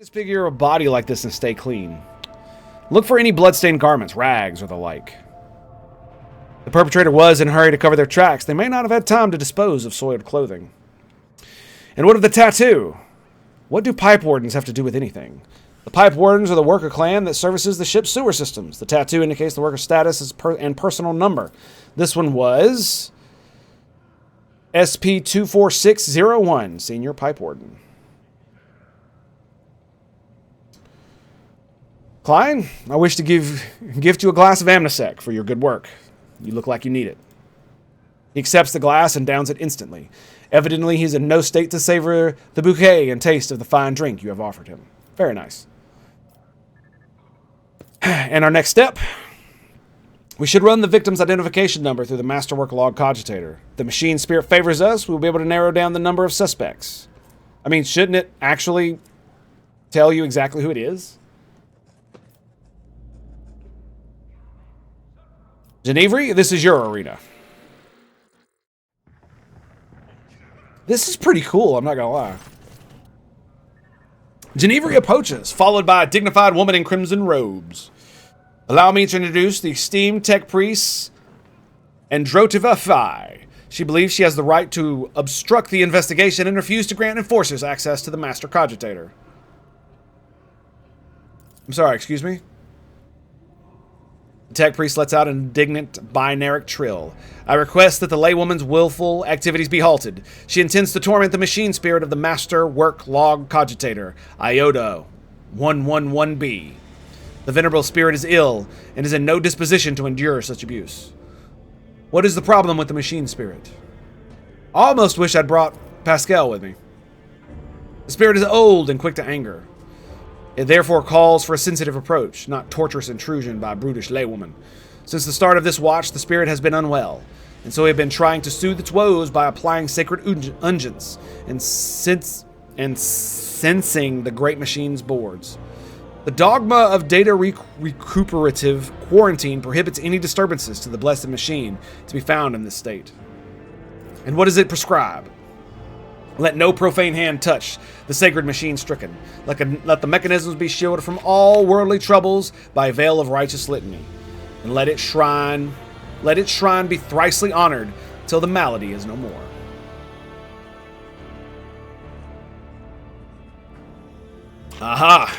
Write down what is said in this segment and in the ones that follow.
Disfigure a body like this and stay clean. Look for any bloodstained garments, rags, or the like. The perpetrator was in a hurry to cover their tracks. They may not have had time to dispose of soiled clothing. And what of the tattoo? What do pipe wardens have to do with anything? The pipe wardens are the worker clan that services the ship's sewer systems. The tattoo indicates the worker's status and personal number. This one was SP24601, Senior Pipe Warden. Klein, I wish to gift you a glass of Amnesec for your good work. You look like you need it. He accepts the glass and downs it instantly. Evidently, he's in no state to savor the bouquet and taste of the fine drink you have offered him. Very nice. And our next step, we should run the victim's identification number through the Masterwork Log Cogitator. If the machine spirit favors us, we'll be able to narrow down the number of suspects. I mean, shouldn't it actually tell you exactly who it is? Genevri, this is your arena. This is pretty cool, I'm not gonna lie. Genevri approaches, followed by a dignified woman in crimson robes. Allow me to introduce the esteemed tech priest, Androtiva Phi. She believes she has the right to obstruct the investigation and refuse to grant enforcers access to the Master Cogitator. I'm sorry, excuse me? The tech priest lets out an indignant binaric trill. I request that the laywoman's willful activities be halted. She intends to torment the machine spirit of the Master Work Log Cogitator, Iota 111B. The venerable spirit is ill and is in no disposition to endure such abuse. What is the problem with the machine spirit? I almost wish I'd brought Pascal with me. The spirit is old and quick to anger. It therefore calls for a sensitive approach, not torturous intrusion by a brutish laywoman. Since the start of this watch, the spirit has been unwell, and so we have been trying to soothe its woes by applying sacred unguents and sensing the great machine's boards. The dogma of data recuperative quarantine prohibits any disturbances to the blessed machine to be found in this state. And what does it prescribe? Let no profane hand touch the sacred machine stricken. Let the mechanisms be shielded from all worldly troubles by a veil of righteous litany. And let its shrine be thricely honored till the malady is no more. Aha!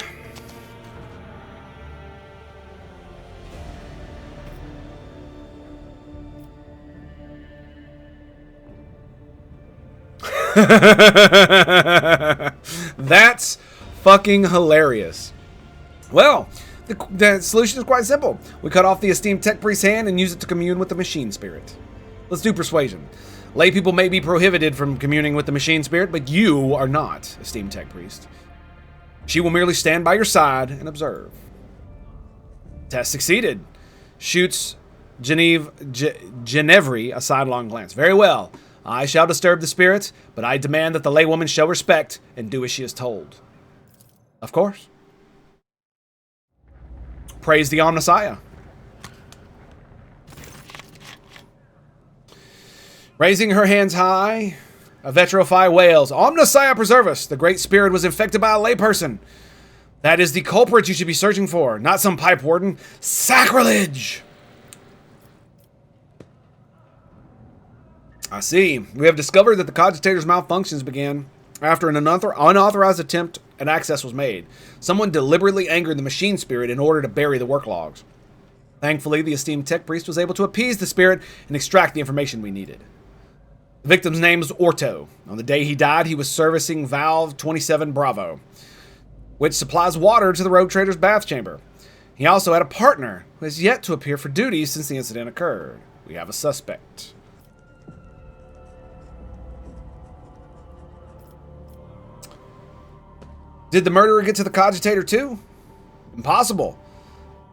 That's fucking hilarious. Well, the solution is quite simple. We cut off the esteemed tech priest's hand and use it to commune with the machine spirit. Let's do persuasion. Lay people may be prohibited from communing with the machine spirit, but you are not, esteemed tech priest. She will merely stand by your side and observe. Test succeeded. Shoots Genevri a sidelong glance. Very well. I shall disturb the spirit, but I demand that the laywoman show respect and do as she is told. Of course. Praise the Omnissiah. Raising her hands high, Avetrofy wails, Omnissiah preserve us! The great spirit was infected by a layperson. That is the culprit you should be searching for, not some pipe warden. Sacrilege! I see. We have discovered that the cogitator's malfunctions began after an unauthorized attempt at access was made. Someone deliberately angered the machine spirit in order to bury the work logs. Thankfully, the esteemed tech priest was able to appease the spirit and extract the information we needed. The victim's name was Orto. On the day he died, he was servicing Valve 27 Bravo, which supplies water to the rogue trader's bath chamber. He also had a partner who has yet to appear for duty since the incident occurred. We have a suspect. Did the murderer get to the cogitator too? Impossible.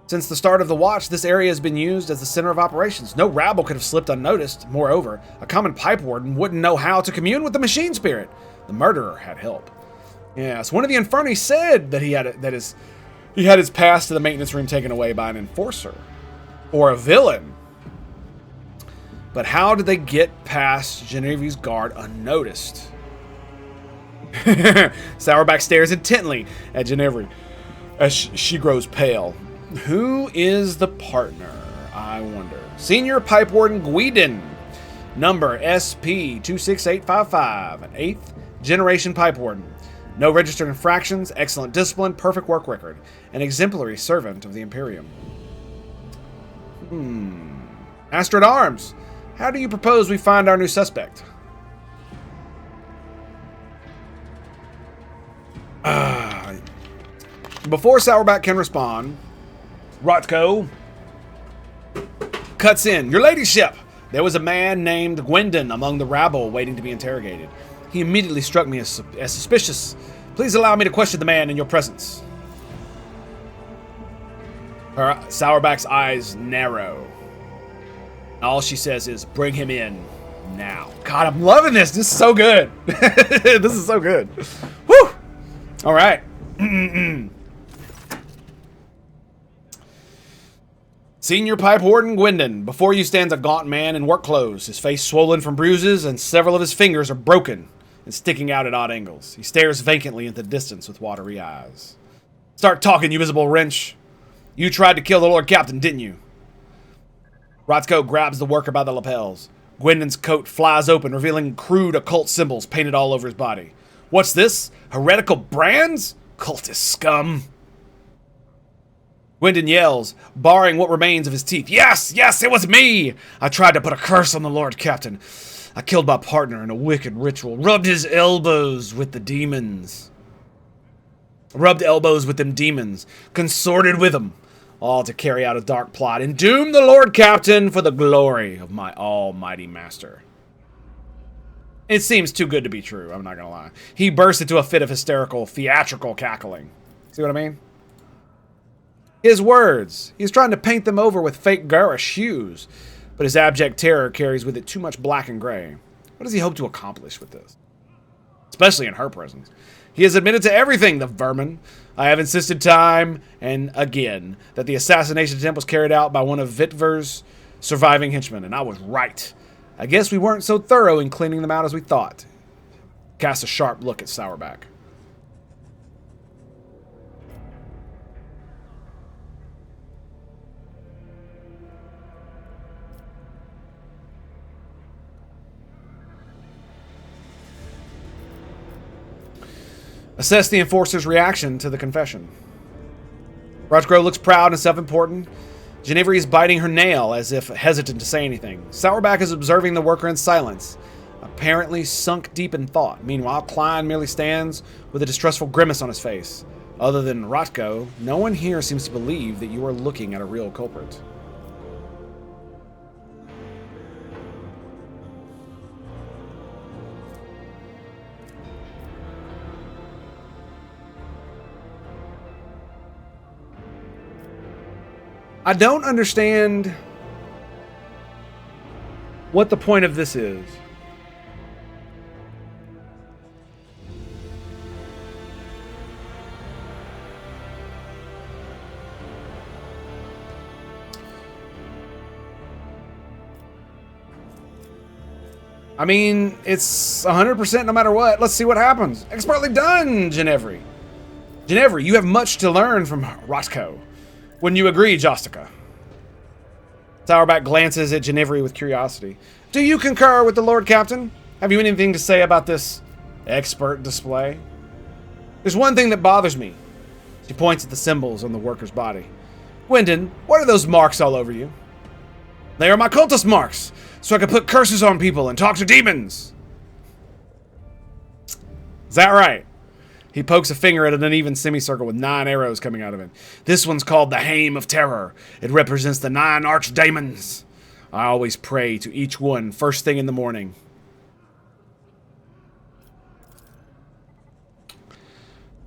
Since the start of the watch, this area has been used as the center of operations. No rabble could have slipped unnoticed. Moreover, a common pipe warden wouldn't know how to commune with the machine spirit. The murderer had help. Yes, one of the Inferni said that he had his pass to the maintenance room taken away by an enforcer or a villain. But how did they get past Genevieve's guard unnoticed? Sourback stares intently at Ginevra as she grows pale. Who is the partner, I wonder? Senior Pipe Warden Guidon. Number SP26855. An 8th generation Pipe Warden. No registered infractions, excellent discipline, perfect work record. An exemplary servant of the Imperium. Master at Arms. How do you propose we find our new suspect? Before Sourback can respond, Rotko cuts in. Your ladyship! There was a man named Gwendon among the rabble waiting to be interrogated. He immediately struck me as suspicious. Please allow me to question the man in your presence. Sourback's eyes narrow. All she says is, bring him in now. God, I'm loving this. This is so good. This is so good. Woo! All right. Senior Pipe Warden Gwendon. Before you stands a gaunt man in work clothes, his face swollen from bruises, and several of his fingers are broken and sticking out at odd angles. He stares vacantly into the distance with watery eyes. Start talking, you visible wrench. You tried to kill the Lord Captain, didn't you? Rothko grabs the worker by the lapels. Gwendon's coat flies open, revealing crude occult symbols painted all over his body. What's this? Heretical brands? Cultist scum. Gwendon yells, barring what remains of his teeth. Yes, yes, it was me! I tried to put a curse on the Lord Captain. I killed my partner in a wicked ritual, rubbed elbows with them demons, consorted with them, all to carry out a dark plot and doom the Lord Captain for the glory of my almighty master. It seems too good to be true, I'm not gonna lie. He burst into a fit of hysterical, theatrical cackling. See what I mean? His words. He's trying to paint them over with fake garish hues, but his abject terror carries with it too much black and gray. What does he hope to accomplish with this? Especially in her presence. He has admitted to everything, the vermin. I have insisted time and again that the assassination attempt was carried out by one of Vitver's surviving henchmen, and I was right. I guess we weren't so thorough in cleaning them out as we thought. Cast a sharp look at Sourback. Assess the enforcer's reaction to the confession. Rotchgrove looks proud and self-important. Ginevra is biting her nail as if hesitant to say anything. Sourback is observing the worker in silence, apparently sunk deep in thought. Meanwhile, Klein merely stands with a distrustful grimace on his face. Other than Rotko, no one here seems to believe that you are looking at a real culprit. I don't understand what the point of this is. I mean, it's 100% no matter what. Let's see what happens. Expertly done, Ginevra. Ginevra, you have much to learn from Rotko. Wouldn't you agree, Jostica? Sourback glances at Ginevra with curiosity. Do you concur with the Lord Captain? Have you anything to say about this expert display? There's one thing that bothers me. She points at the symbols on the worker's body. Gwendon, what are those marks all over you? They are my cultist marks, so I can put curses on people and talk to demons. Is that right? He pokes a finger at an uneven semicircle with 9 arrows coming out of it. This one's called the Hame of Terror. It represents the 9 archdemons. I always pray to each one first thing in the morning.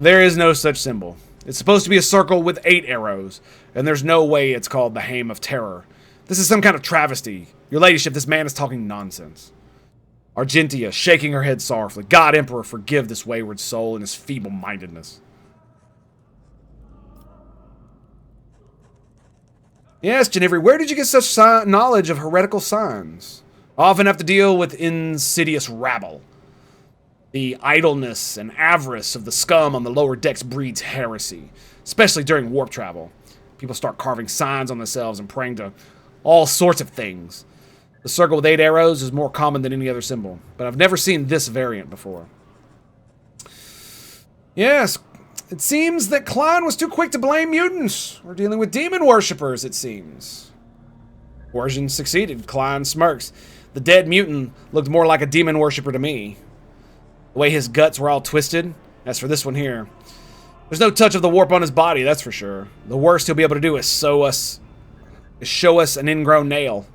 There is no such symbol. It's supposed to be a circle with 8 arrows, and there's no way it's called the Hame of Terror. This is some kind of travesty. Your ladyship, this man is talking nonsense. Argentia, shaking her head sorrowfully. God, Emperor, forgive this wayward soul and his feeble-mindedness. Yes, Ginevra, where did you get such knowledge of heretical signs? I often have to deal with insidious rabble. The idleness and avarice of the scum on the lower decks breeds heresy, especially during warp travel. People start carving signs on themselves and praying to all sorts of things. The circle with 8 arrows is more common than any other symbol, but I've never seen this variant before. Yes, it seems that Klein was too quick to blame mutants. We're dealing with demon worshippers, it seems. Coercion succeeded. Klein smirks. The dead mutant looked more like a demon worshipper to me. The way his guts were all twisted. As for this one here, there's no touch of the warp on his body, that's for sure. The worst he'll be able to do is show us an ingrown nail.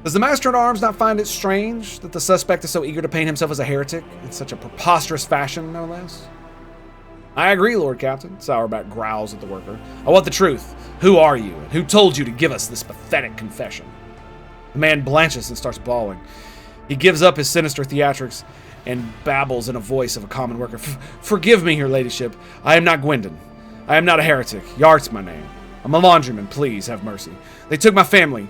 Does the Master-at-Arms not find it strange that the suspect is so eager to paint himself as a heretic in such a preposterous fashion, no less? I agree, Lord Captain, Sourback growls at the worker. I want the truth. Who are you, and who told you to give us this pathetic confession? The man blanches and starts bawling. He gives up his sinister theatrics and babbles in a voice of a common worker. Forgive me, your ladyship. I am not Gwendon. I am not a heretic. Yart's my name. I'm a laundryman. Please have mercy. They took my family.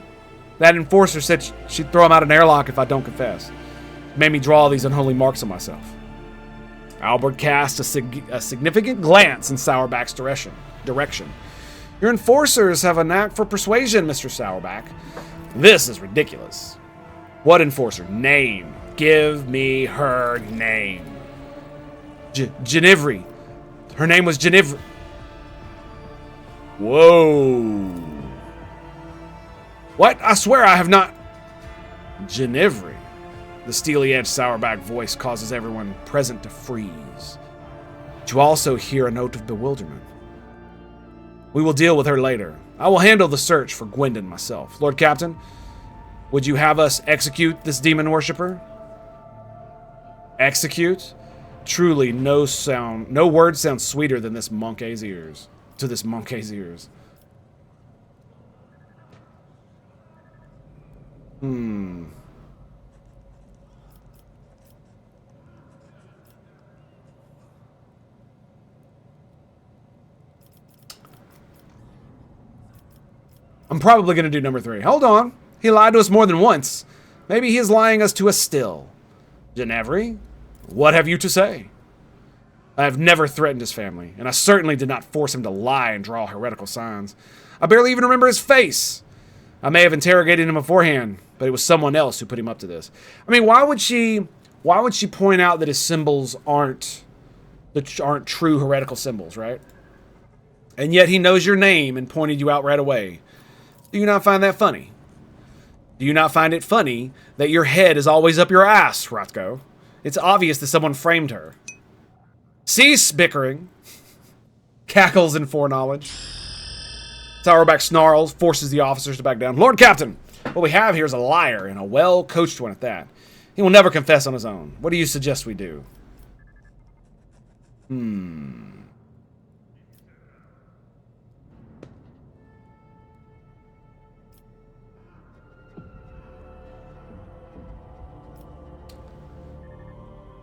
That enforcer said she'd throw him out an airlock if I don't confess. It made me draw these unholy marks on myself. Albert cast a significant glance in Sourback's direction. Your enforcers have a knack for persuasion, Mr. Sourback. This is ridiculous. What enforcer? Name. Give me her name. Genivri. Her name was Genivri. Whoa. What? I swear I have not... Genivri. The steely-edged Sourback voice causes everyone present to freeze. But you also hear a note of bewilderment. We will deal with her later. I will handle the search for Gwendon myself. Lord Captain, would you have us execute this demon worshipper? Execute? Truly, no word sounds sweeter than this monkey's ears. To this monkey's ears. I'm probably going to do number 3. Hold on. He lied to us more than once. Maybe he is lying us to us still. Genevri, what have you to say? I have never threatened his family, and I certainly did not force him to lie and draw heretical signs. I barely even remember his face. I may have interrogated him beforehand, but it was someone else who put him up to this. I mean, why would she point out that his symbols aren't true heretical symbols, right? And yet he knows your name and pointed you out right away. Do you not find that funny? Do you not find it funny that your head is always up your ass, Rotko? It's obvious that someone framed her. Cease bickering. Cackles in foreknowledge. Sourback snarls, forces the officers to back down. Lord Captain, what we have here is a liar, and a well-coached one at that. He will never confess on his own. What do you suggest we do?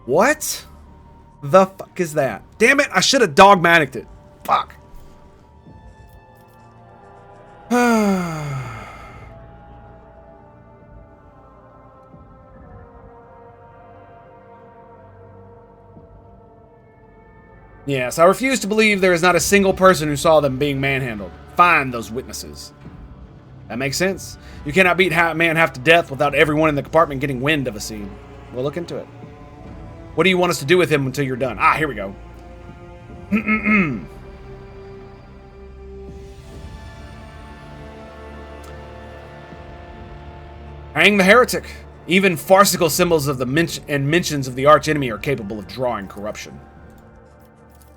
What the fuck is that? Damn it, I should have dogmaticed it. Fuck. Yes, I refuse to believe there is not a single person who saw them being manhandled. Find those witnesses. That makes sense. You cannot beat a man half to death without everyone in the compartment getting wind of a scene. We'll look into it. What do you want us to do with him until you're done? Ah, here we go. Hang the heretic. Even farcical symbols of the mentions of the archenemy are capable of drawing corruption.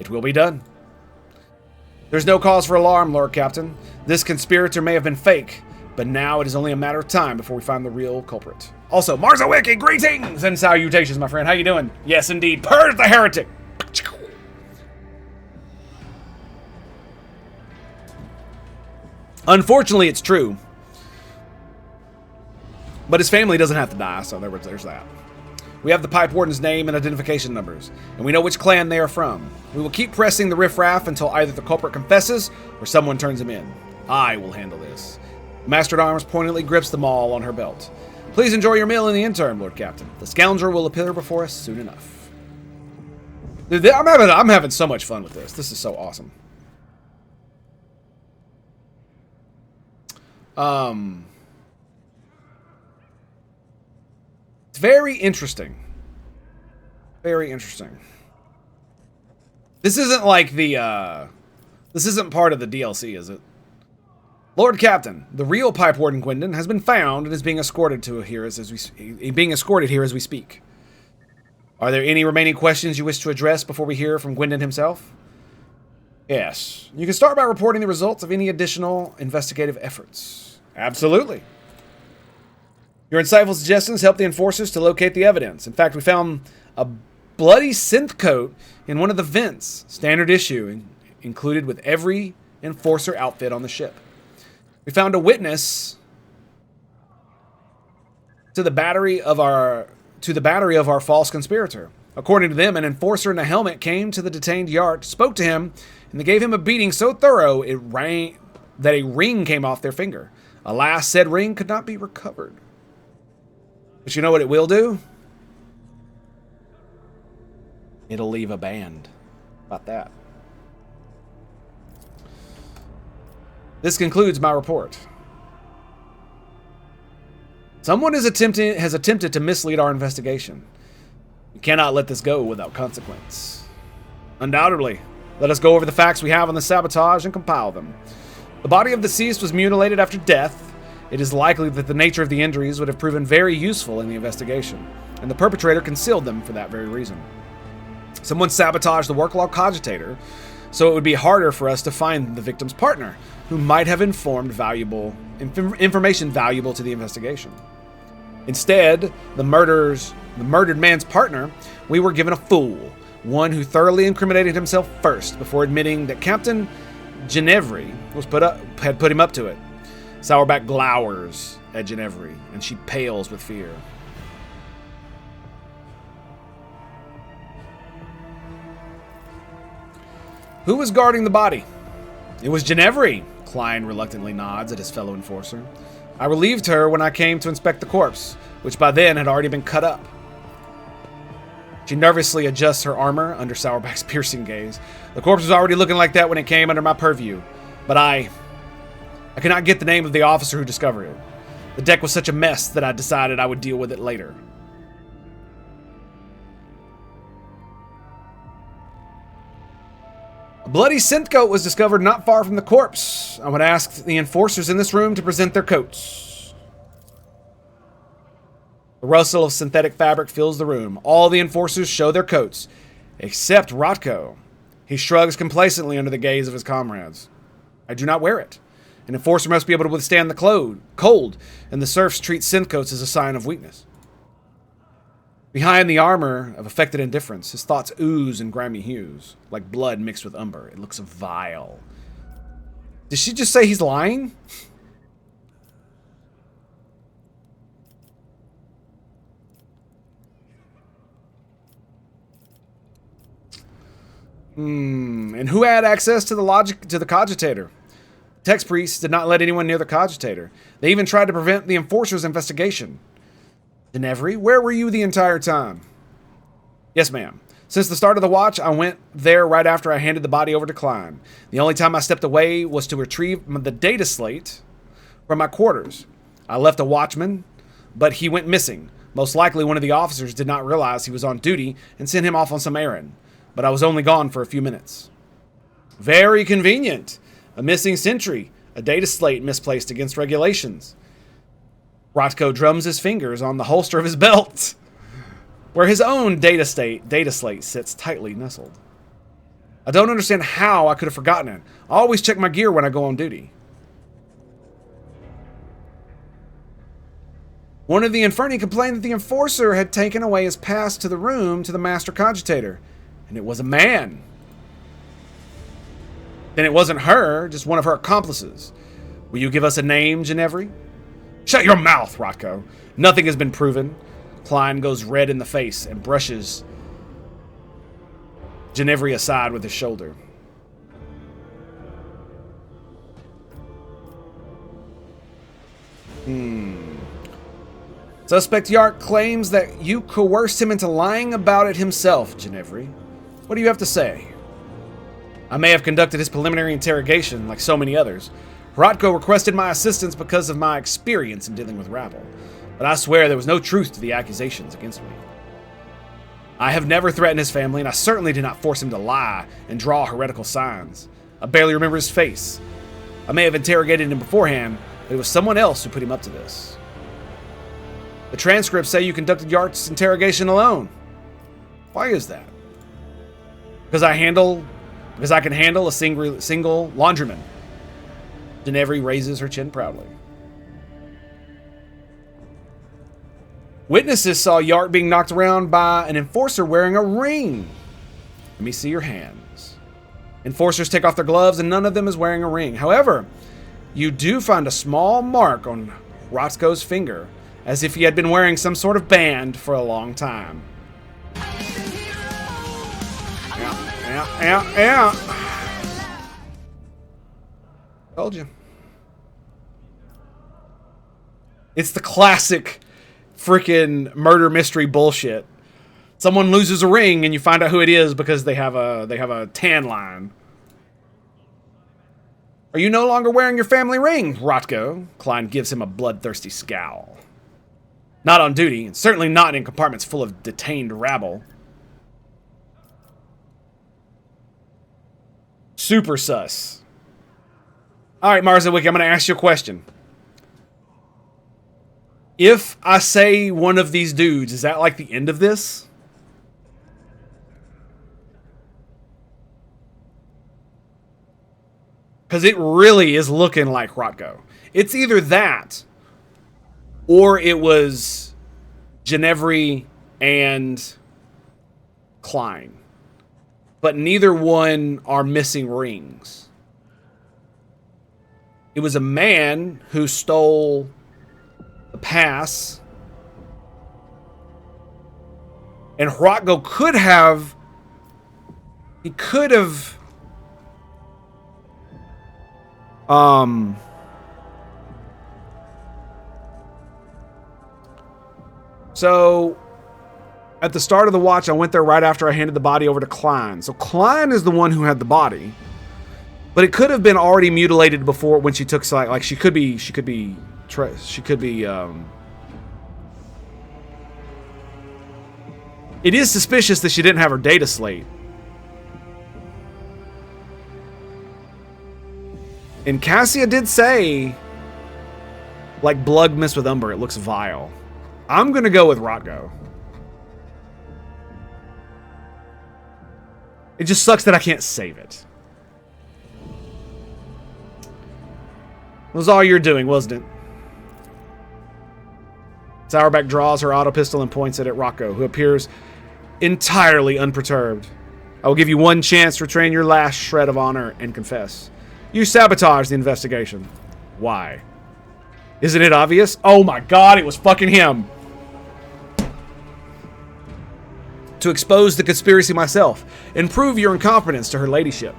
It will be done. There's no cause for alarm, Lord Captain. This conspirator may have been fake, but now it is only a matter of time before we find the real culprit. Also, Marzawicki, greetings and salutations, my friend. How you doing? Yes, indeed. Purge the Heretic. Unfortunately, it's true. But his family doesn't have to die, so there's that. We have the Pipe Warden's name and identification numbers, and we know which clan they are from. We will keep pressing the riffraff until either the culprit confesses or someone turns him in. I will handle this. The Master-at-Arms poignantly grips the maul on her belt. Please enjoy your meal in the interim, Lord Captain. The scoundrel will appear before us soon enough. Dude, I'm having so much fun with this. This is so awesome. It's very interesting. Very interesting. This isn't like the, this isn't part of the DLC, is it? Lord Captain, the real Pipe Warden Gwendon has been found and is being escorted here as we speak. Are there any remaining questions you wish to address before we hear from Gwendon himself? Yes. You can start by reporting the results of any additional investigative efforts. Absolutely. Your insightful suggestions help the enforcers to locate the evidence. In fact, we found a bloody synth coat in one of the vents, standard issue, included with every enforcer outfit on the ship. We found a witness to the battery of our false conspirator. According to them, an enforcer in a helmet came to the detained yard, spoke to him, and they gave him a beating so thorough that a ring came off their finger. Alas, said ring could not be recovered. But you know what it will do? It'll leave a band. How about that? This concludes my report. Someone has attempted to mislead our investigation. We cannot let this go without consequence. Undoubtedly, let us go over the facts we have on the sabotage and compile them. The body of the deceased was mutilated after death. It is likely that the nature of the injuries would have proven very useful in the investigation, and the perpetrator concealed them for that very reason. Someone sabotaged the work log cogitator, so it would be harder for us to find the victim's partner, who might have informed information valuable to the investigation. Instead, the murdered man's partner, we were given a fool, one who thoroughly incriminated himself first before admitting that Captain Ginevri had put him up to it. Sourback glowers at Ginevri, and she pales with fear. Who was guarding the body? It was Ginevri. Klein reluctantly nods at his fellow enforcer. I relieved her when I came to inspect the corpse, which by then had already been cut up. She nervously adjusts her armor under Sourback's piercing gaze. The corpse was already looking like that when it came under my purview, but I cannot get the name of the officer who discovered it. The deck was such a mess that I decided I would deal with it later. A bloody synth coat was discovered not far from the corpse. I would ask the enforcers in this room to present their coats. The rustle of synthetic fabric fills the room. All the enforcers show their coats, except Rotko. He shrugs complacently under the gaze of his comrades. I do not wear it. An enforcer must be able to withstand the cold, and the serfs treat synth coats as a sign of weakness. Behind the armor of affected indifference, his thoughts ooze in grimy hues, like blood mixed with umber. It looks vile. Did she just say he's lying? And who had access to the cogitator? Tex priests did not let anyone near the cogitator. They even tried to prevent the enforcer's investigation. Ginevri, where were you the entire time? Yes, ma'am. Since the start of the watch, I went there right after I handed the body over to Klein. The only time I stepped away was to retrieve the data slate from my quarters. I left a watchman, but he went missing. Most likely one of the officers did not realize he was on duty and sent him off on some errand. But I was only gone for a few minutes. Very convenient. A missing sentry, a data slate misplaced against regulations. Rotko drums his fingers on the holster of his belt, where his own data slate sits tightly nestled. I don't understand how I could have forgotten it. I always check my gear when I go on duty. One of the Inferni complained that the enforcer had taken away his pass to the room to the master cogitator, and it was a man. Then it wasn't her, just one of her accomplices. Will you give us a name, Ginevri? Shut your mouth, Rotko. Nothing has been proven. Klein goes red in the face and brushes Ginevri aside with his shoulder. Suspect Yark claims that you coerced him into lying about it himself, Ginevri. What do you have to say? I may have conducted his preliminary interrogation like so many others. Rotko requested my assistance because of my experience in dealing with rabble, but I swear there was no truth to the accusations against me. I have never threatened his family, and I certainly did not force him to lie and draw heretical signs. I barely remember his face. I may have interrogated him beforehand, but it was someone else who put him up to this. The transcripts say you conducted Yark's interrogation alone. Why is that? Because I can handle a single laundryman. Ginevri raises her chin proudly. Witnesses saw Yark being knocked around by an enforcer wearing a ring. Let me see your hands. Enforcers take off their gloves and none of them is wearing a ring. However, you do find a small mark on Rotko's finger, as if he had been wearing some sort of band for a long time. Yeah. Told you. It's the classic freaking murder mystery bullshit. Someone loses a ring and you find out who it is because they have a tan line. Are you no longer wearing your family ring, Rotko? Klein gives him a bloodthirsty scowl. Not on duty, and certainly not in compartments full of detained rabble. Super sus. Alright, Marzawicki, I'm going to ask you a question. If I say one of these dudes, is that like the end of this? Because it really is looking like Rotko. It's either that, or it was Ginevri and Klein. But neither one are missing rings. It was a man who stole the pass. And Rotko could have... He could have... So, at the start of the watch, I went there right after I handed the body over to Klein. So Klein is the one who had the body, but it could have been already mutilated before when she took like she could be. It is suspicious that she didn't have her data slate. And Cassia did say, like blood mixed with umber, it looks vile. I'm gonna go with Rotko. It just sucks that I can't save it. It was all you're doing, wasn't it? Sourback draws her auto pistol and points it at Rotko, who appears entirely unperturbed. I will give you one chance to retain your last shred of honor and confess. You sabotaged the investigation. Why? Isn't it obvious? Oh my god, it was fucking him. To expose the conspiracy myself and prove your incompetence to her ladyship.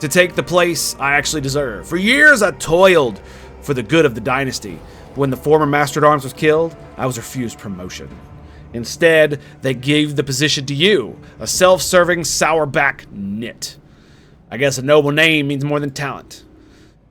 To take the place I actually deserve. For years I toiled for the good of the dynasty. But when the former Master at Arms was killed, I was refused promotion. Instead, they gave the position to you, a self-serving sourback nit. I guess a noble name means more than talent.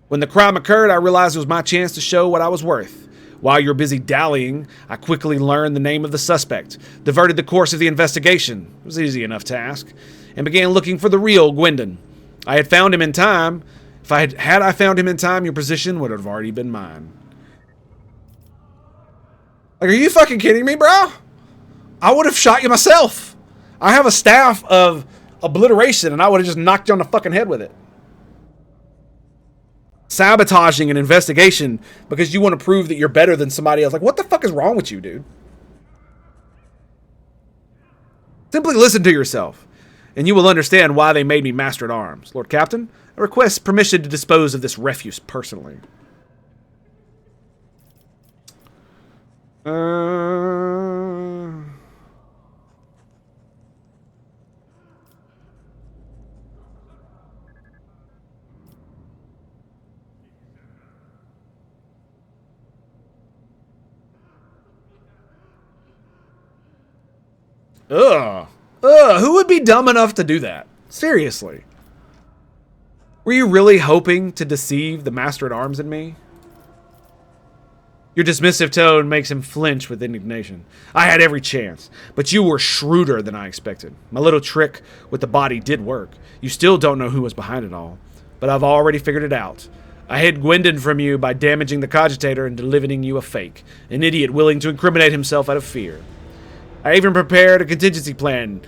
When the crime occurred, I realized it was my chance to show what I was worth. While you were busy dallying, I quickly learned the name of the suspect, diverted the course of the investigation, it was an easy enough task, and began looking for the real Gwendon. I had found him in time. If I had found him in time, your position would have already been mine. Like, are you fucking kidding me, bro? I would have shot you myself. I have a staff of obliteration, and I would have just knocked you on the fucking head with it. Sabotaging an investigation because you want to prove that you're better than somebody else. Like, what the fuck is wrong with you, dude? Simply listen to yourself, and you will understand why they made me Master at Arms. Lord Captain, I request permission to dispose of this refuse personally. Ugh. Ugh. Who would be dumb enough to do that? Seriously. Were you really hoping to deceive the Master-at-Arms in me? Your dismissive tone makes him flinch with indignation. I had every chance, but you were shrewder than I expected. My little trick with the body did work. You still don't know who was behind it all, but I've already figured it out. I hid Gwendon from you by damaging the cogitator and delivering you a fake, an idiot willing to incriminate himself out of fear. I even prepared a contingency plan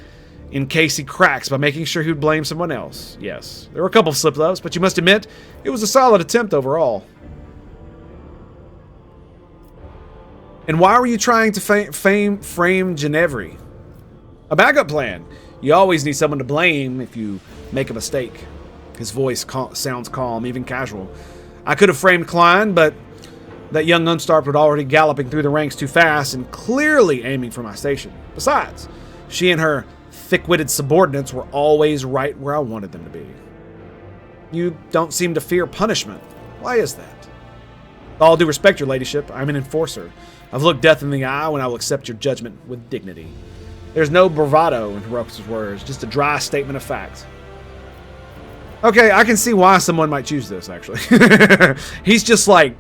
in case he cracks by making sure he would blame someone else. Yes, there were a couple of slip-ups, but you must admit, it was a solid attempt overall. And why were you trying to frame Ginevri? A backup plan. You always need someone to blame if you make a mistake. His voice sounds calm, even casual. I could have framed Klein, but that young upstart was already galloping through the ranks too fast and clearly aiming for my station. Besides, she and her thick-witted subordinates were always right where I wanted them to be. You don't seem to fear punishment. Why is that? With all due respect, your ladyship, I'm an enforcer. I've looked death in the eye when I will accept your judgment with dignity. There's no bravado in Herokus' words, just a dry statement of fact. Okay, I can see why someone might choose this, actually. He's just like,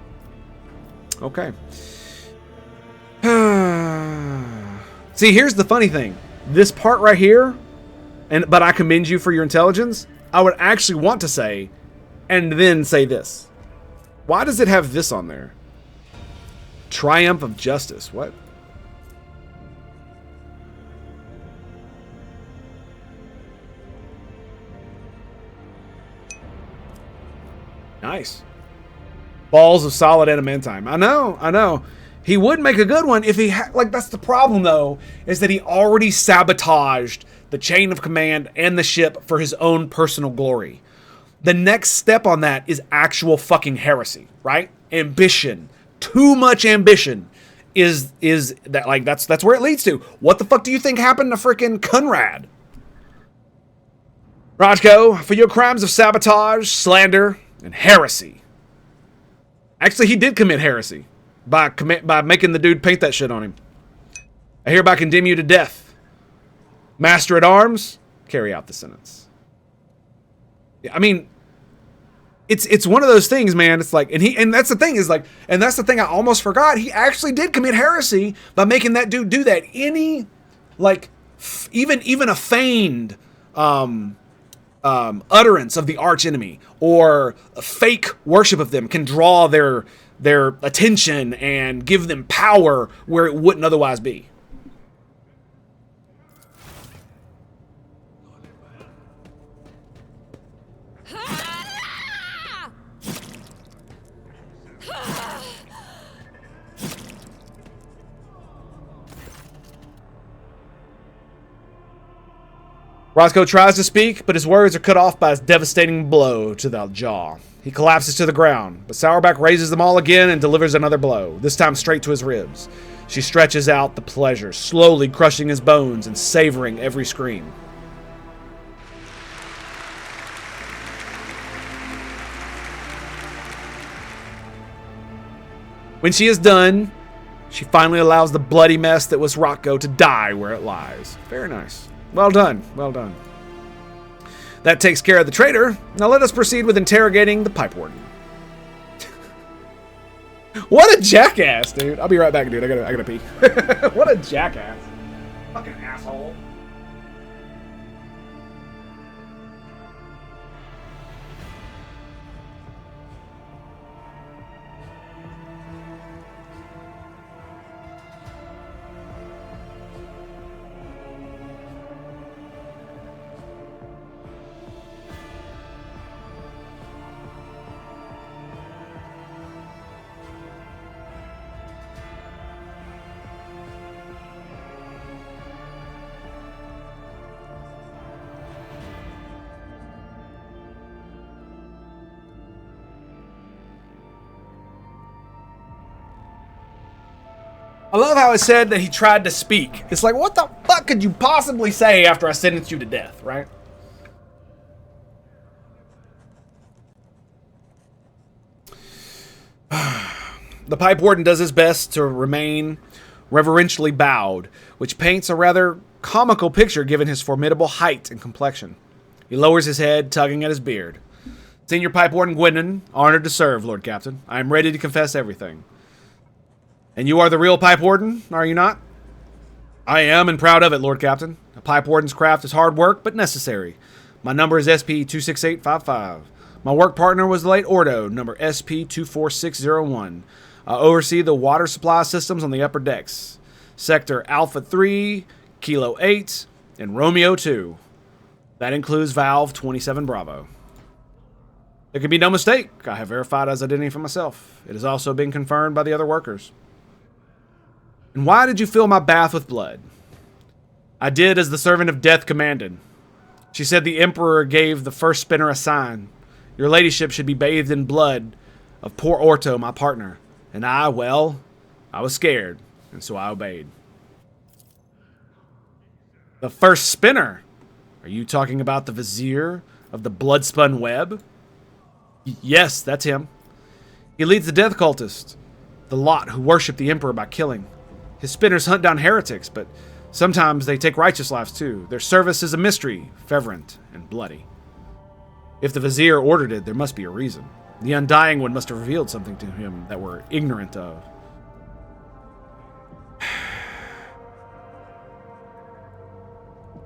okay. See, here's the funny thing. This part right here, but I commend you for your intelligence, I would actually want to say, and then say this. Why does it have this on there? Triumph of justice. What? Nice. Balls of solid adamantine. I know. He would make a good one if he had, like, that's the problem though, is that he already sabotaged the chain of command and the ship for his own personal glory. The next step on that is actual fucking heresy, right? Ambition. Too much ambition is that, like, that's where it leads to. What the fuck do you think happened to frickin' Conrad? Rajko, for your crimes of sabotage, slander, and heresy. Actually, he did commit heresy by making the dude paint that shit on him. I hereby condemn you to death. Master-at-Arms, carry out the sentence. I mean, it's one of those things, man. It's like, and that's the thing is like, and that's the thing I almost forgot. He actually did commit heresy by making that dude do that. Any, like, even a feigned utterance of the arch enemy or a fake worship of them can draw their attention and give them power where it wouldn't otherwise be. Roscoe tries to speak, but his words are cut off by a devastating blow to the jaw. He collapses to the ground, but Sourback raises them all again and delivers another blow, this time straight to his ribs. She stretches out the pleasure, slowly crushing his bones and savoring every scream. When she is done, she finally allows the bloody mess that was Rocco to die where it lies. Very nice. Well done. Well done. That takes care of the traitor. Now let us proceed with interrogating the pipe warden. What a jackass, dude. I'll be right back, dude. I gotta pee. What a jackass. Fucking asshole. I love how it said that he tried to speak. It's like, what the fuck could you possibly say after I sentenced you to death, right? The pipe warden does his best to remain reverentially bowed, which paints a rather comical picture given his formidable height and complexion. He lowers his head, tugging at his beard. Senior Pipe Warden Gwendon, honored to serve, Lord Captain. I am ready to confess everything. And you are the real Pipe Warden, are you not? I am, and proud of it, Lord Captain. A Pipe Warden's craft is hard work, but necessary. My number is SP-26855. My work partner was the late Ordo, number SP-24601. I oversee the water supply systems on the upper decks. Sector Alpha 3, Kilo 8, and Romeo 2. That includes Valve 27 Bravo. There can be no mistake. I have verified his identity for myself. It has also been confirmed by the other workers. And why did you fill my bath with blood? I did as the servant of death commanded. She said the Emperor gave the first spinner a sign. Your ladyship should be bathed in blood of poor Orto, my partner. And I was scared, and so I obeyed. The first spinner? Are you talking about the Vizier of the blood-spun web? Yes, that's him. He leads the death cultists, the lot who worship the Emperor by killing. His spinners hunt down heretics, but sometimes they take righteous lives too. Their service is a mystery, fervent and bloody. If the Vizier ordered it, there must be a reason. The Undying One must have revealed something to him that we're ignorant of.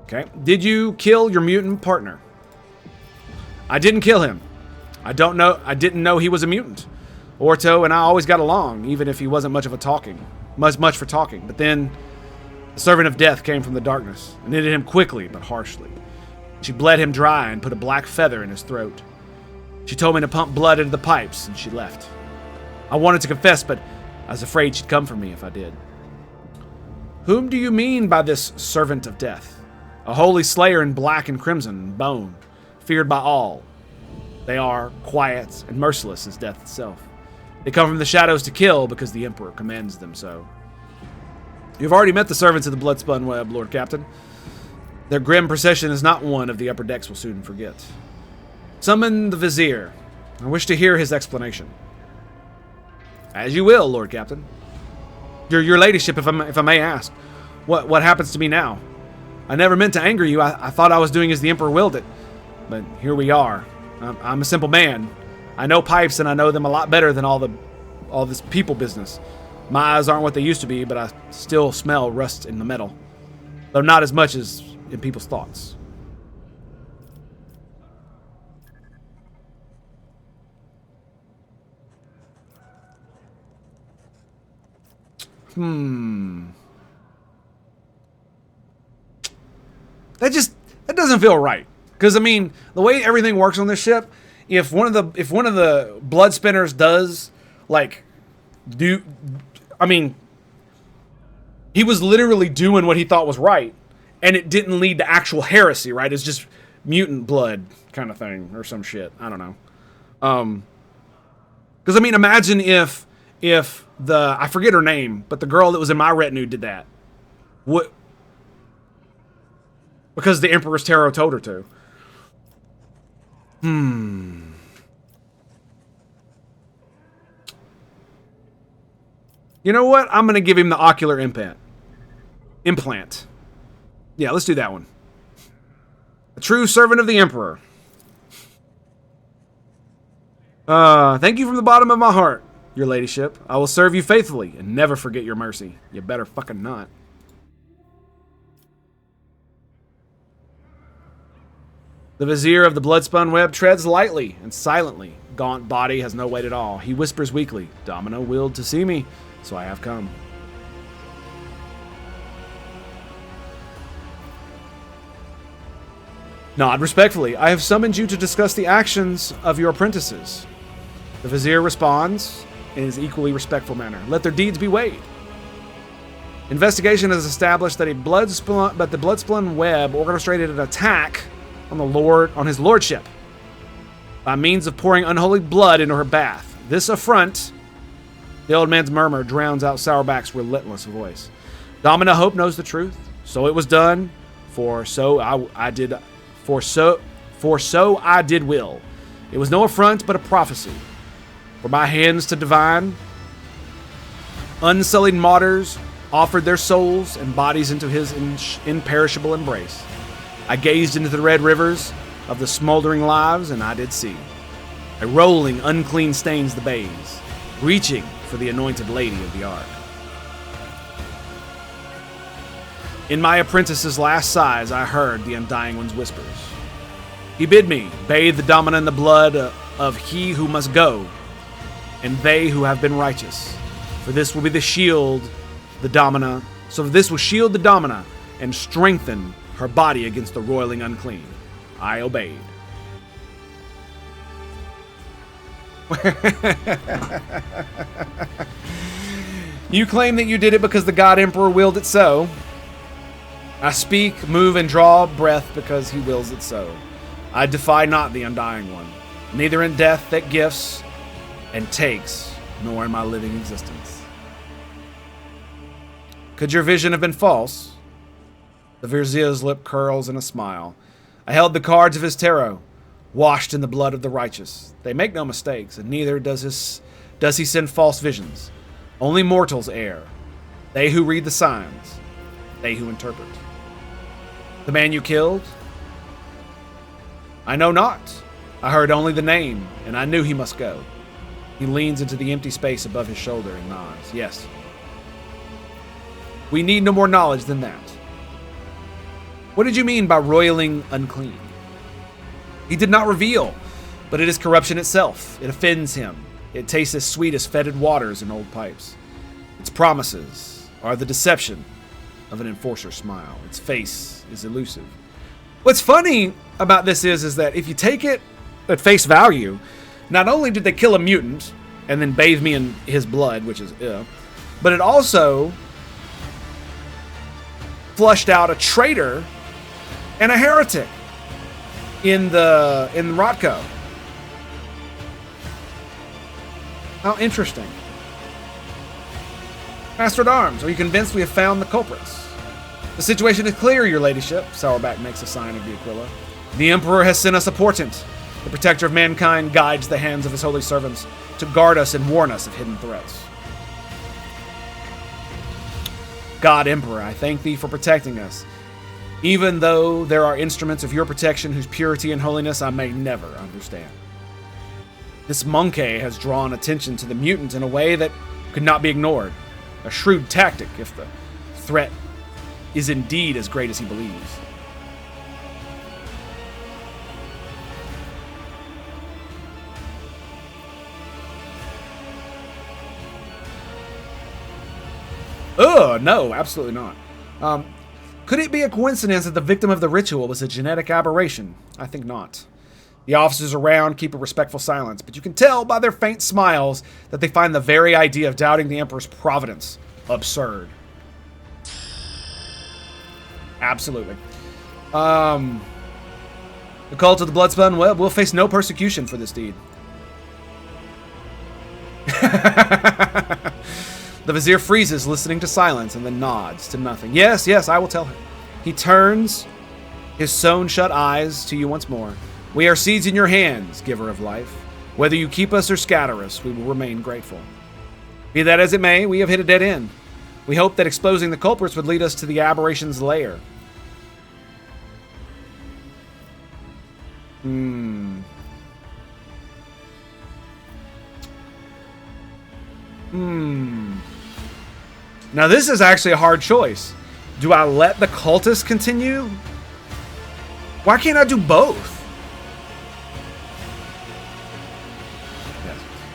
Okay. Did you kill your mutant partner? I didn't kill him. I didn't know he was a mutant. Orto and I always got along, even if he wasn't much for talking. But then the servant of death came from the darkness and ended him quickly but harshly. She bled him dry and put a black feather in his throat. She told me to pump blood into the pipes, and she left. I wanted to confess, but I was afraid she'd come for me if I did. Whom do you mean by this servant of death? A holy slayer in black and crimson and bone, feared by all. They are quiet and merciless as death itself. They come from the shadows to kill because the Emperor commands them so. You've already met the servants of the Bloodspun Web, Lord Captain. Their grim procession is not one of the upper decks will soon forget. Summon the Vizier. I wish to hear his explanation. As you will, Lord Captain. Your ladyship, if I may ask, what happens to me now? I never meant to anger you. I thought I was doing as the Emperor willed it. But here we are. I'm a simple man. I know pipes, and I know them a lot better than all this people business. My eyes aren't what they used to be, but I still smell rust in the metal. Though not as much as in people's thoughts. That doesn't feel right. Because I mean, the way everything works on this ship, if one of the blood spinners does he was literally doing what he thought was right, and it didn't lead to actual heresy, right? It's just mutant blood kind of thing or some shit. I don't know. Because I mean, imagine if I forget her name, but the girl that was in my retinue did that. What? Because the Emperor's Tarot told her to. You know what? I'm going to give him the ocular implant. Yeah, let's do that one. A true servant of the Emperor. Thank you from the bottom of my heart, your ladyship. I will serve you faithfully and never forget your mercy. You better fucking not. The Vizier of the Bloodspun Web treads lightly and silently. Gaunt body has no weight at all. He whispers weakly, Domino willed to see me, so I have come. Nod respectfully. I have summoned you to discuss the actions of your apprentices. The Vizier responds in his equally respectful manner. Let their deeds be weighed. Investigation has established that the Bloodspun Web orchestrated an attack on his lordship by means of pouring unholy blood into her bath. This affront, the old man's murmur drowns out Sourback's relentless voice. Domina Hope knows the truth. So it was done, for so I did will. It was no affront, but a prophecy. For my hands to divine, unsullied martyrs offered their souls and bodies into his imperishable embrace. I gazed into the red rivers of the smoldering lives, and I did see. A rolling, unclean stains the bays, reaching for the anointed lady of the ark. In my apprentice's last sighs, I heard the Undying One's whispers. He bid me bathe the Domina in the blood of he who must go, and they who have been righteous. For this will be the shield, the Domina. So this will shield the Domina and strengthen her body against the roiling unclean. I obeyed. You claim that you did it because the God Emperor willed it so. I speak, move, and draw breath because he wills it so. I defy not the Undying One, neither in death that gifts and takes, nor in my living existence. Could your vision have been false? The Vizier's lip curls in a smile. I held the cards of his tarot, washed in the blood of the righteous. They make no mistakes, and neither does he send false visions. Only mortals err. They who read the signs, they who interpret. The man you killed? I know not. I heard only the name, and I knew he must go. He leans into the empty space above his shoulder and nods. Yes. We need no more knowledge than that. What did you mean by roiling unclean? He did not reveal, but it is corruption itself. It offends him. It tastes as sweet as fetid waters in old pipes. Its promises are the deception of an enforcer's smile. Its face is elusive. What's funny about this is that if you take it at face value, not only did they kill a mutant and then bathe me in his blood, which is but it also flushed out a traitor and a heretic in Rotko. How interesting. Master at Arms, are you convinced we have found the culprits? The situation is clear, your ladyship. Sourback makes a sign of the Aquila. The Emperor has sent us a portent. The protector of mankind guides the hands of his holy servants to guard us and warn us of hidden threats. God Emperor, I thank thee for protecting us, even though there are instruments of your protection whose purity and holiness I may never understand. This monkey has drawn attention to the mutant in a way that could not be ignored. A shrewd tactic if the threat is indeed as great as he believes. No, absolutely not. Could it be a coincidence that the victim of the ritual was a genetic aberration? I think not. The officers around keep a respectful silence, but you can tell by their faint smiles that they find the very idea of doubting the Emperor's providence absurd. Absolutely. The cult of the Bloodspun Web will face no persecution for this deed. The Vizier freezes, listening to silence, and then nods to nothing. Yes, I will tell him. He turns his sewn-shut eyes to you once more. We are seeds in your hands, giver of life. Whether you keep us or scatter us, we will remain grateful. Be that as it may, we have hit a dead end. We hoped that exposing the culprits would lead us to the aberration's lair. Now this is actually a hard choice. Do I let the cultists continue? Why can't I do both?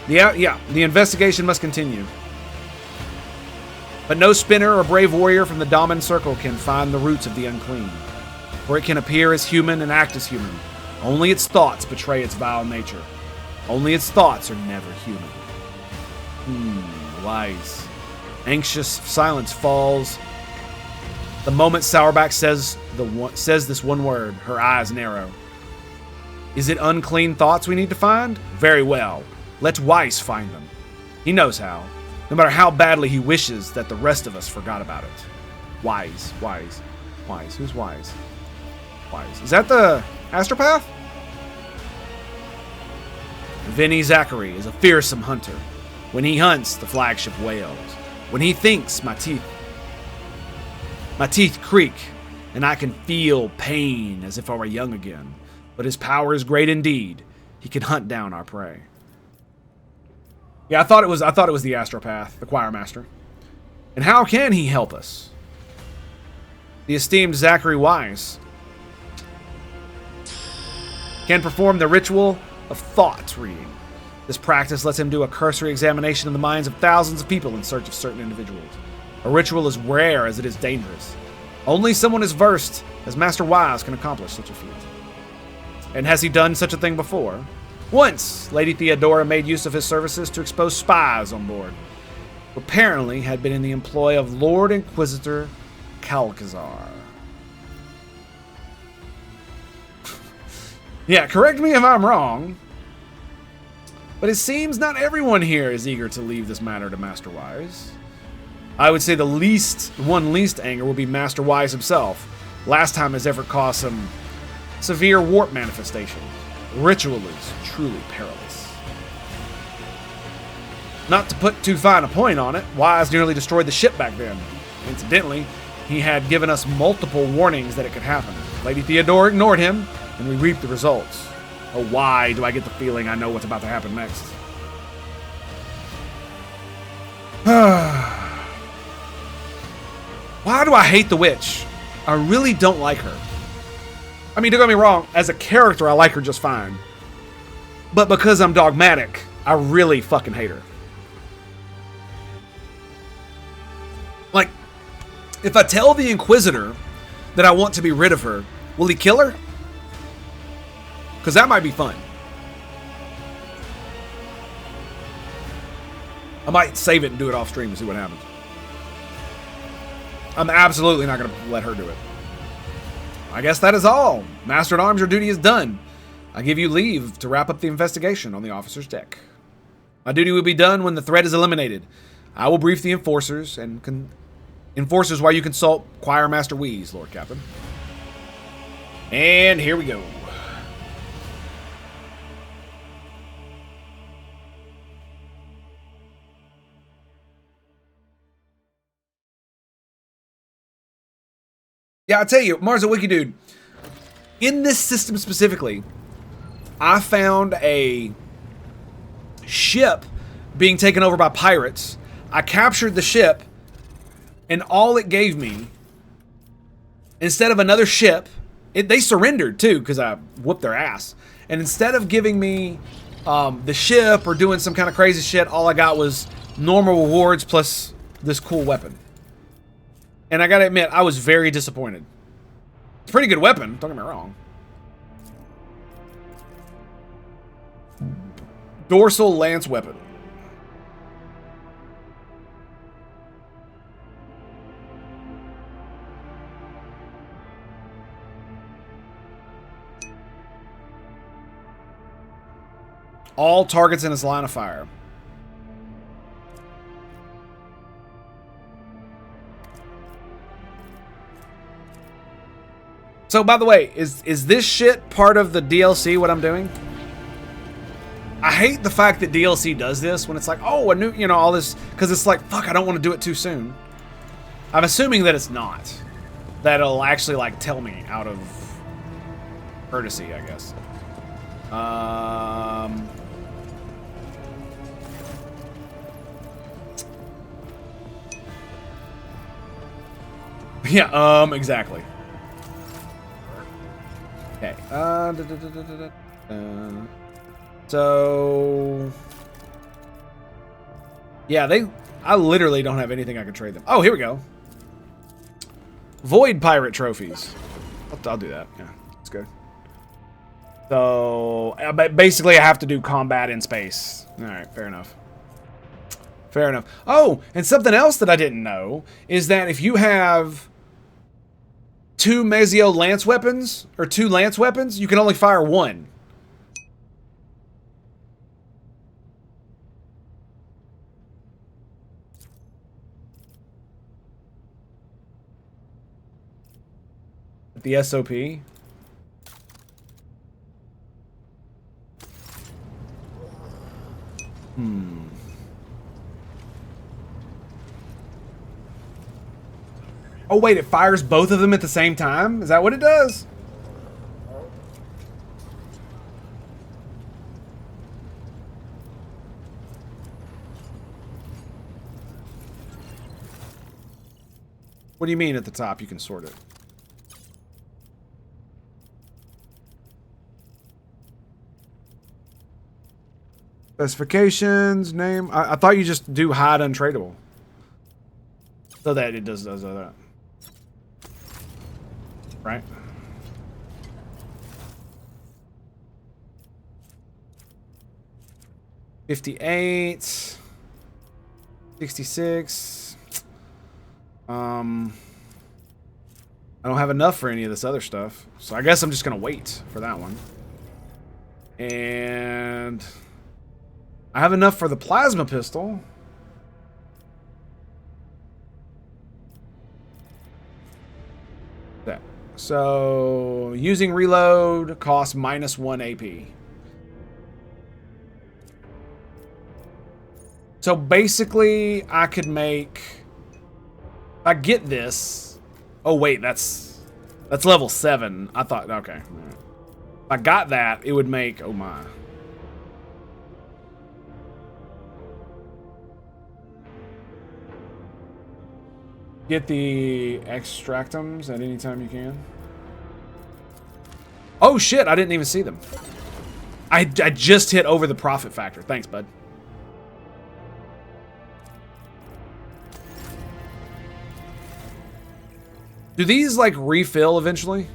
Yes. The investigation must continue. But no spinner or brave warrior from the Daman Circle can find the roots of the unclean. For it can appear as human and act as human. Only its thoughts betray its vile nature. Only its thoughts are never human. Wise. Anxious silence falls. The moment Sourback says this one word, her eyes narrow. Is it unclean thoughts we need to find? Very well. Let Weiss find them. He knows how. No matter how badly he wishes that the rest of us forgot about it. Wise. Who's Wise? Wise. Is that the Astropath? Vinny Zachary is a fearsome hunter. When he hunts, the flagship wails. When he thinks, my teeth My teeth creak, and I can feel pain as if I were young again. But his power is great indeed. He can hunt down our prey. Yeah, I thought it was the Astropath, the Choir Master. And how can he help us? The esteemed Zachary Wise can perform the ritual of thought reading. This practice lets him do a cursory examination of the minds of thousands of people in search of certain individuals. A ritual as rare as it is dangerous. Only someone as versed as Master Wise can accomplish such a feat. And has he done such a thing before? Once, Lady Theodora made use of his services to expose spies on board, who apparently had been in the employ of Lord Inquisitor Calcazar. Yeah, correct me if I'm wrong, but it seems not everyone here is eager to leave this matter to Master Wise. I would say the least anger will be Master Wise himself. Last time has ever caused some severe warp manifestation. Ritual is truly perilous. Not to put too fine a point on it, Wise nearly destroyed the ship back then. Incidentally, he had given us multiple warnings that it could happen. Lady Theodora ignored him, and we reaped the results. Oh, why do I get the feeling I know what's about to happen next? Why do I hate the witch? I really don't like her. I mean, don't get me wrong, as a character, I like her just fine. But because I'm dogmatic, I really fucking hate her. Like, if I tell the Inquisitor that I want to be rid of her, will he kill her? Because that might be fun. I might save it and do it off stream and see what happens. I'm absolutely not going to let her do it. I guess that is all. Master at Arms, your duty is done. I give you leave to wrap up the investigation on the officer's deck. My duty will be done when the threat is eliminated. I will brief the enforcers while you consult Choir Master Wheeze, Lord Captain. And here we go. Yeah, I'll tell you, Marza Wiki Dude, in this system specifically, I found a ship being taken over by pirates. I captured the ship, and all it gave me, instead of another ship, they surrendered too, because I whooped their ass. And instead of giving me the ship or doing some kind of crazy shit, all I got was normal rewards plus this cool weapon. And I gotta admit, I was very disappointed. It's a pretty good weapon, don't get me wrong. Dorsal Lance Weapon. All targets in his line of fire. So, by the way, is this shit part of the DLC, what I'm doing? I hate the fact that DLC does this when it's like, oh, a new, you know, all this, because it's like, fuck, I don't want to do it too soon. I'm assuming that it's not. That it'll actually, like, tell me out of courtesy, I guess. Yeah, exactly. Okay. So, yeah, I literally don't have anything I can trade them. Oh, here we go. Void Pirate Trophies. I'll do that. Yeah, that's good. So, basically I have to do combat in space. Alright, fair enough. Fair enough. Oh, and something else that I didn't know is that if you have 2 Mezio lance weapons, or 2 lance weapons, you can only fire 1. The SOP. Oh, wait, it fires both of them at the same time? Is that what it does? What do you mean at the top you can sort it? Specifications, name. I thought you just do hide untradeable. So that it does that. Right? $58. $66. I don't have enough for any of this other stuff. So I guess I'm just gonna wait for that one. And I have enough for the plasma pistol. That. So using reload costs -1 AP. So basically I could make, if I get this, oh wait, that's level 7. I thought, okay. If I got that, it would make, oh my. Get the extractums at any time you can. Oh shit, I didn't even see them. I just hit over the profit factor. Thanks, bud. Do these, like, refill eventually?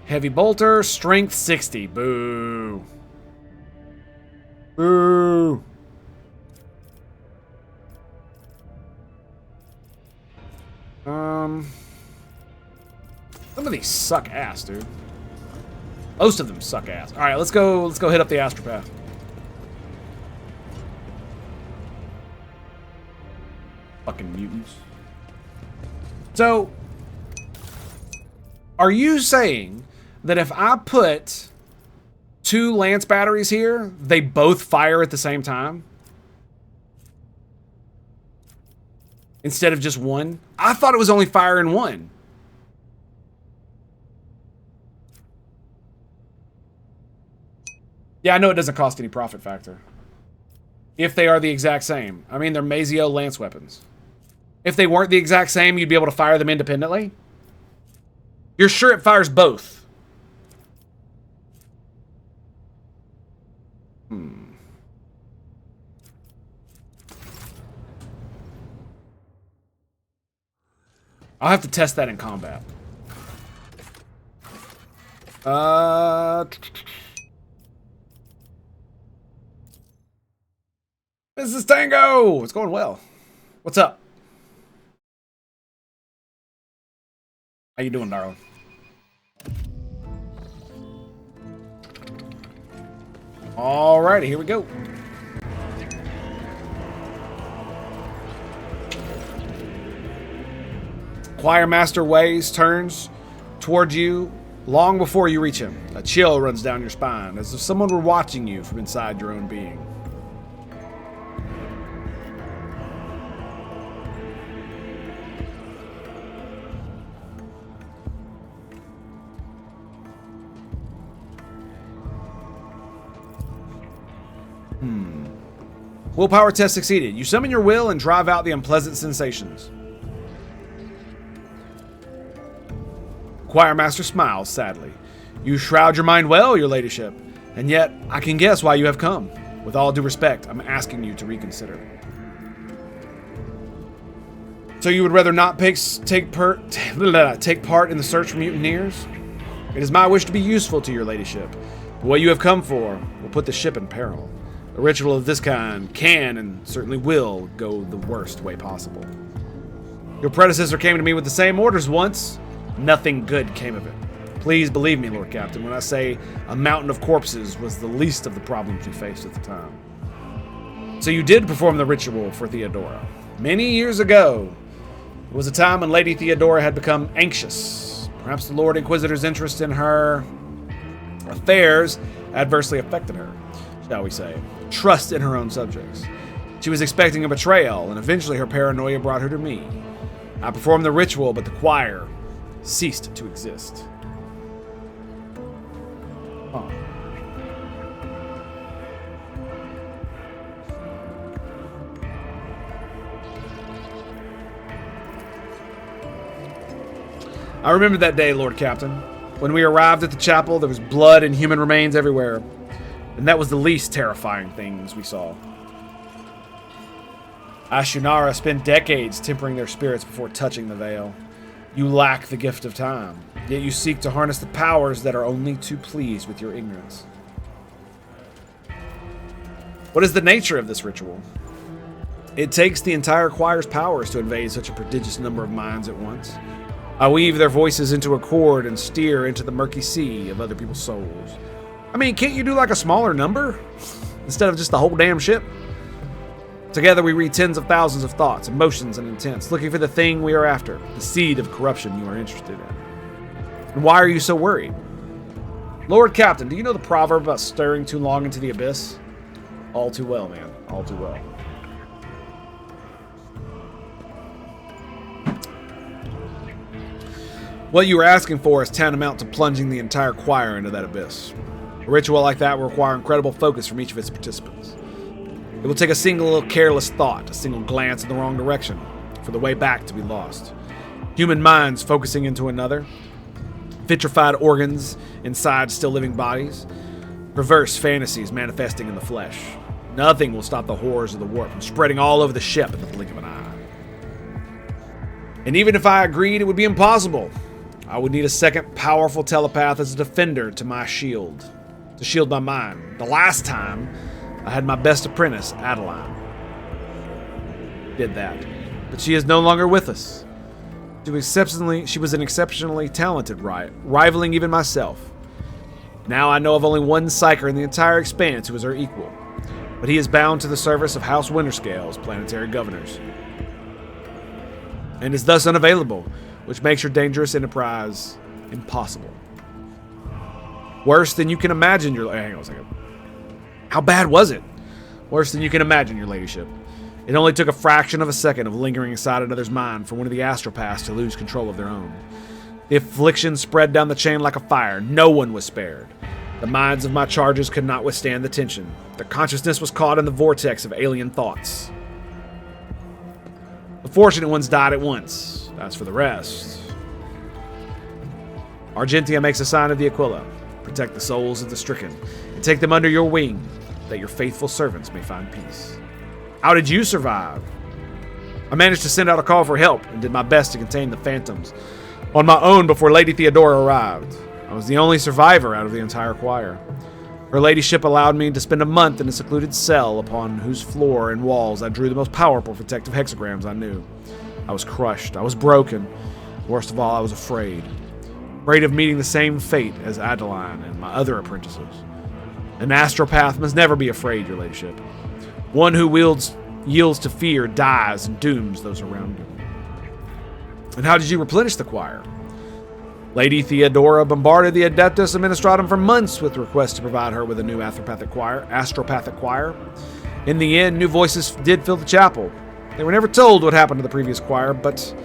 Heavy bolter, strength 60. Boo. Boo. Some of these suck ass, dude. Most of them suck ass. All right, let's go hit up the astropath. Fucking mutants. So, are you saying that if I put 2 lance batteries here, they both fire at the same time? Instead of just one? I thought it was only firing one. Yeah, I know it doesn't cost any profit factor. If they are the exact same. I mean, they're Mazio lance weapons. If they weren't the exact same, you'd be able to fire them independently? You're sure it fires both? I'll have to test that in combat. This is Tango! It's going well. What's up? How you doing, darling? Alrighty, here we go. Choir Master Ways turns toward you long before you reach him. A chill runs down your spine, as if someone were watching you from inside your own being. Willpower test succeeded. You summon your will and drive out the unpleasant sensations. Choir Master smiles sadly. You shroud your mind well, your ladyship, and yet I can guess why you have come. With all due respect, I'm asking you to reconsider. So you would rather not take part in the search for mutineers? It is my wish to be useful to your ladyship. But what you have come for will put the ship in peril. A ritual of this kind can, and certainly will, go the worst way possible. Your predecessor came to me with the same orders once. Nothing good came of it. Please believe me, Lord Captain, when I say a mountain of corpses was the least of the problems we faced at the time. So you did perform the ritual for Theodora. Many years ago. It was a time when Lady Theodora had become anxious. Perhaps the Lord Inquisitor's interest in her affairs adversely affected her, shall we say. Trust in her own subjects. She was expecting a betrayal, and eventually her paranoia brought her to me. I performed the ritual, but the choir ceased to exist. Huh. I remember that day, Lord Captain. When we arrived at the chapel, there was blood and human remains everywhere. And that was the least terrifying things we saw. Ashunara spent decades tempering their spirits before touching the veil. You lack the gift of time, yet you seek to harness the powers that are only too pleased with your ignorance. What is the nature of this ritual? It takes the entire choir's powers to invade such a prodigious number of minds at once. I weave their voices into a chord and steer into the murky sea of other people's souls. I mean, can't you do like a smaller number? Instead of just the whole damn ship? Together we read tens of thousands of thoughts, emotions, and intents, looking for the thing we are after, the seed of corruption you are interested in. And why are you so worried? Lord Captain, do you know the proverb about staring too long into the abyss? All too well, man. All too well. What you are asking for is tantamount to plunging the entire choir into that abyss. A ritual like that will require incredible focus from each of its participants. It will take a single careless thought, a single glance in the wrong direction, for the way back to be lost. Human minds focusing into another, vitrified organs inside still living bodies, perverse fantasies manifesting in the flesh. Nothing will stop the horrors of the warp from spreading all over the ship in the blink of an eye. And even if I agreed it would be impossible, I would need a second powerful telepath as a defender to my shield, to shield my mind. The last time, I had my best apprentice, Adeline. Did that. But she is no longer with us. She was an exceptionally talented rivaling even myself. Now I know of only one psyker in the entire expanse who is her equal, but he is bound to the service of House Winterscale's planetary governors, and is thus unavailable, which makes your dangerous enterprise impossible. Worse than you can imagine, hang on a second. How bad was it? Worse than you can imagine, your ladyship. It only took a fraction of a second of lingering inside another's mind for one of the astropaths to lose control of their own. The affliction spread down the chain like a fire. No one was spared. The minds of my charges could not withstand the tension. Their consciousness was caught in the vortex of alien thoughts. The fortunate ones died at once. As for the rest, Argentia makes a sign of the Aquila. Protect the souls of the stricken, and take them under your wing, that your faithful servants may find peace. How did you survive? I managed to send out a call for help, and did my best to contain the phantoms on my own before Lady Theodora arrived. I was the only survivor out of the entire choir. Her ladyship allowed me to spend a month in a secluded cell upon whose floor and walls I drew the most powerful protective hexagrams I knew. I was crushed. I was broken. Worst of all, I was afraid. Afraid of meeting the same fate as Adeline and my other apprentices. An astropath must never be afraid, your ladyship. One who yields to fear dies and dooms those around him. And how did you replenish the choir? Lady Theodora bombarded the Adeptus Administratum for months with requests to provide her with a new astropathic choir. In the end, new voices did fill the chapel. They were never told what happened to the previous choir, but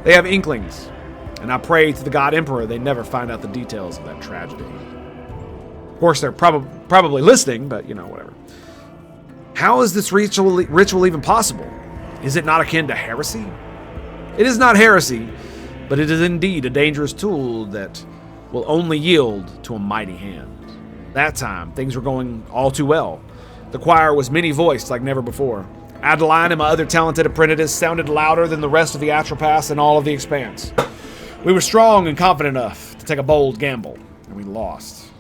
they have inklings. And I pray to the God Emperor they never find out the details of that tragedy. Of course, they're probably listening, but, whatever. How is this ritual even possible? Is it not akin to heresy? It is not heresy, but it is indeed a dangerous tool that will only yield to a mighty hand. That time, things were going all too well. The choir was many-voiced like never before. Adeline and my other talented apprentice sounded louder than the rest of the Atropaths in all of the expanse. We were strong and confident enough to take a bold gamble, and we lost.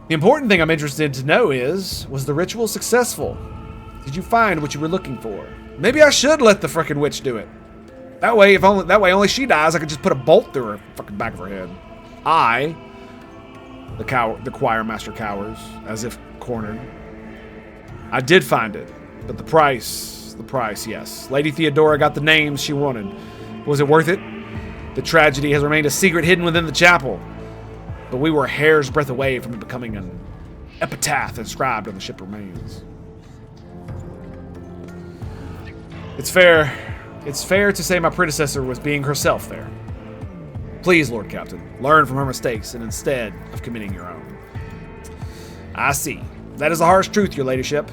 The important thing I'm interested to know is, was the ritual successful? Did you find what you were looking for? Maybe I should let the frickin' witch do it. That way, only she dies, I could just put a bolt through her fucking back of her head. The choir master cowers, as if cornered. I did find it, but the price the price, yes. Lady Theodora got the names she wanted. Was it worth it? The tragedy has remained a secret hidden within the chapel. But we were a hair's breadth away from it becoming an epitaph inscribed on the ship remains. It's fair to say my predecessor was being herself there. Please, Lord Captain, learn from her mistakes and instead of committing your own. I see. That is a harsh truth, your ladyship.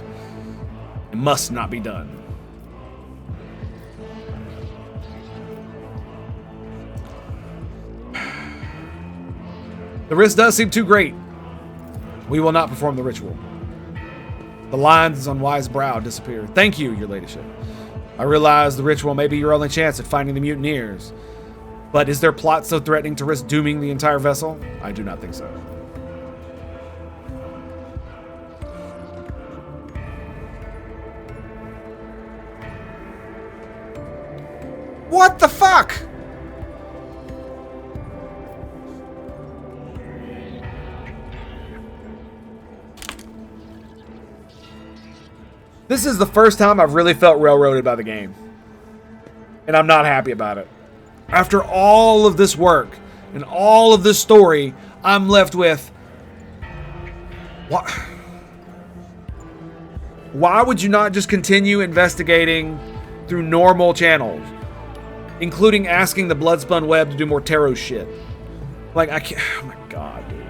It must not be done. The risk does seem too great. We will not perform the ritual. The lines on Wise brow disappear. Thank you, your ladyship. I realize the ritual may be your only chance at finding the mutineers. But is their plot so threatening to risk dooming the entire vessel? I do not think so. What the fuck? This is the first time I've really felt railroaded by the game. And I'm not happy about it. After all of this work and all of this story, I'm left with... What? Why would you not just continue investigating through normal channels? Including asking the Bloodspun Web to do more tarot shit. Like, I can't... Oh my god, dude.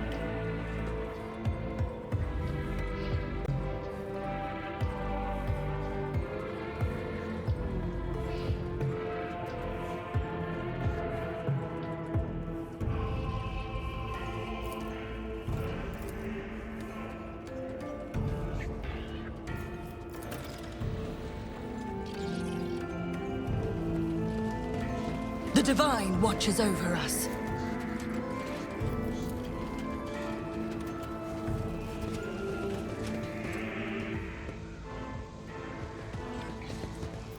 The Divine watches over us.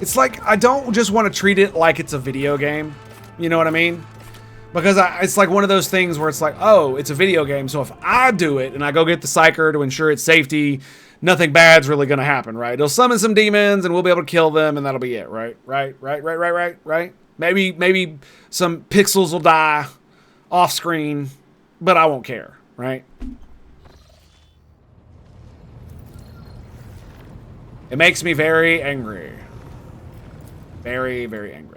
It's like, I don't just want to treat it like it's a video game. You know what I mean? Because it's like one of those things where it's like, oh, it's a video game, so if I do it and I go get the Psyker to ensure its safety, nothing bad's really going to happen, right? It'll summon some demons and we'll be able to kill them and that'll be it, right? Right? Maybe some pixels will die off screen, but I won't care, right? It makes me very angry. Very, very angry.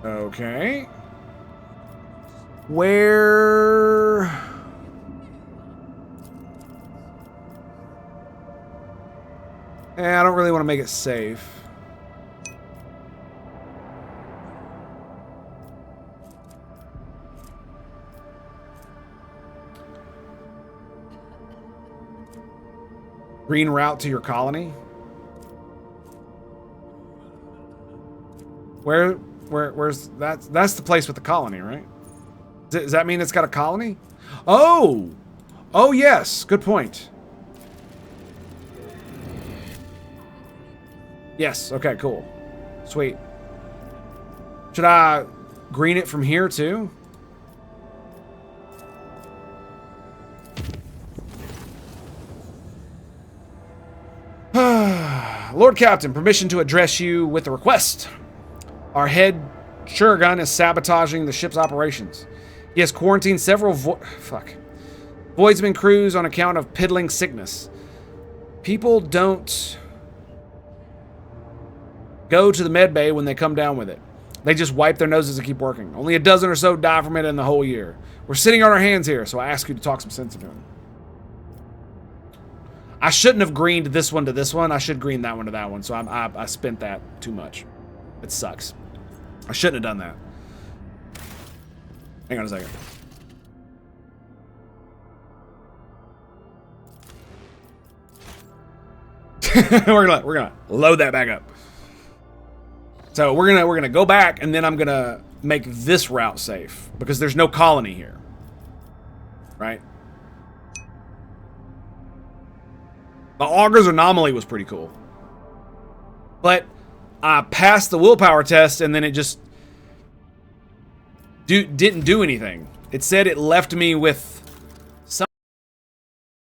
Okay. Where... I don't really want to make it safe. Green route to your colony? Where's that's the place with the colony, right? Does that mean it's got a colony? Oh! Oh yes, good point. Yes, okay, cool. Sweet. Should I green it from here too? Lord Captain, permission to address you with a request. Our head Shurigun is sabotaging the ship's operations. He has quarantined several Voidsman crews on account of piddling sickness. People don't go to the med bay when they come down with it. They just wipe their noses and keep working. Only a dozen or so die from it in the whole year. We're sitting on our hands here, so I ask you to talk some sense into him. I shouldn't have greened this one to this one. I should green that one to that one. So I spent that too much. It sucks. I shouldn't have done that. Hang on a second. we're gonna load that back up. So we're gonna go back and then I'm gonna make this route safe because there's no colony here. Right? The Auger's anomaly was pretty cool. But I passed the willpower test, and then it just didn't do anything. It said it left me with